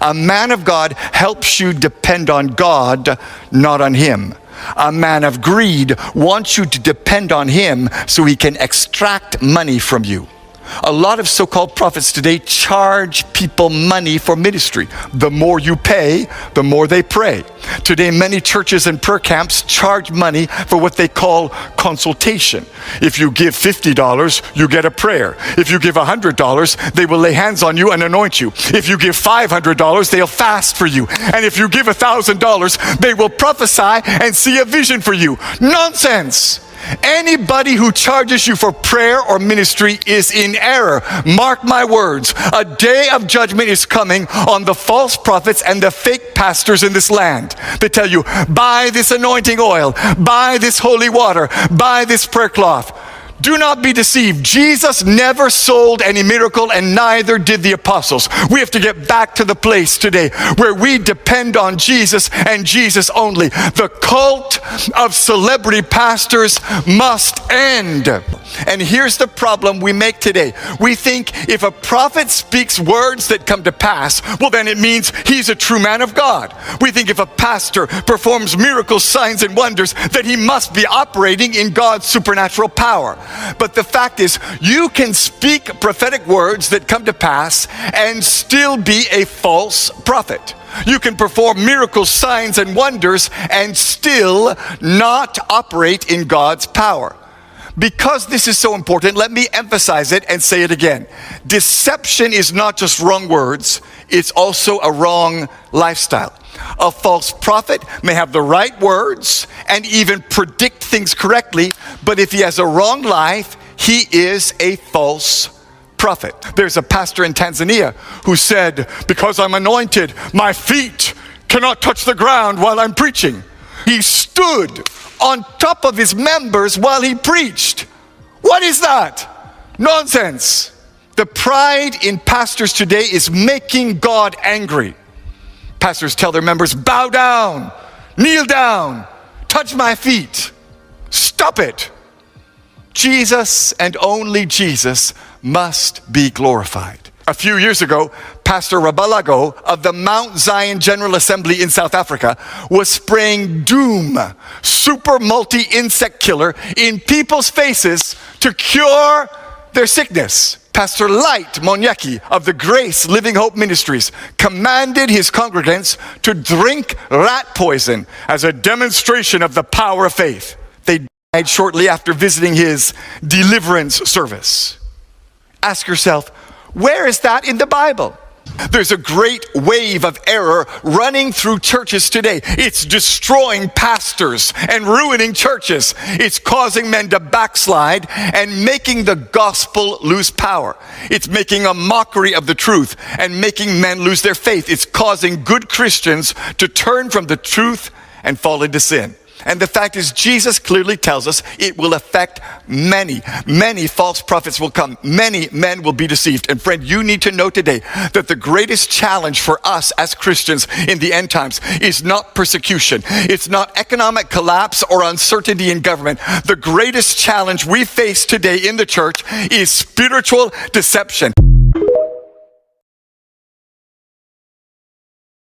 A man of God helps you depend on God, not on him. A man of greed wants you to depend on him so he can extract money from you. A lot of so-called prophets today charge people money for ministry. The more you pay, the more they pray. Today, many churches and prayer camps charge money for what they call consultation. If you give $50, you get a prayer. If you give $100, they will lay hands on you and anoint you. If you give $500, they'll fast for you. And if you give $1,000, they will prophesy and see a vision for you. Nonsense! Anybody who charges you for prayer or ministry is in error. Mark my words. A day of judgment is coming on the false prophets and the fake pastors in this land. They tell you, buy this anointing oil, buy this holy water, buy this prayer cloth. Do not be deceived. Jesus never sold any miracle, and neither did the apostles. We have to get back to the place today where we depend on Jesus and Jesus only. The cult of celebrity pastors must end. And here's the problem we make today. We think if a prophet speaks words that come to pass, well, then it means he's a true man of God. We think if a pastor performs miracles, signs, and wonders, that he must be operating in God's supernatural power. But the fact is, you can speak prophetic words that come to pass and still be a false prophet. You can perform miracles, signs, and wonders and still not operate in God's power. Because this is so important, let me emphasize it and say it again. Deception is not just wrong words, it's also a wrong lifestyle. A false prophet may have the right words and even predict things correctly, but if he has a wrong life, he is a false prophet. There's a pastor in Tanzania who said, because I'm anointed, my feet cannot touch the ground while I'm preaching. He stood on top of his members while he preached. What is that? Nonsense. The pride in pastors today is making God angry. Pastors tell their members, bow down, kneel down, touch my feet. Stop it. Jesus and only Jesus must be glorified. A few years ago, Pastor Rabalago of the Mount Zion General Assembly in South Africa was spraying Doom, super multi-insect killer, in people's faces to cure their sickness. Pastor Light Monyeki of the Grace Living Hope Ministries commanded his congregants to drink rat poison as a demonstration of the power of faith. They died shortly after visiting his deliverance service. Ask yourself, where is that in the Bible? There's a great wave of error running through churches today. It's destroying pastors and ruining churches. It's causing men to backslide and making the gospel lose power. It's making a mockery of the truth and making men lose their faith. It's causing good Christians to turn from the truth and fall into sin. And the fact is, Jesus clearly tells us it will affect many. Many false prophets will come. Many men will be deceived. And friend, you need to know today that the greatest challenge for us as Christians in the end times is not persecution. It's not economic collapse or uncertainty in government. The greatest challenge we face today in the church is spiritual deception.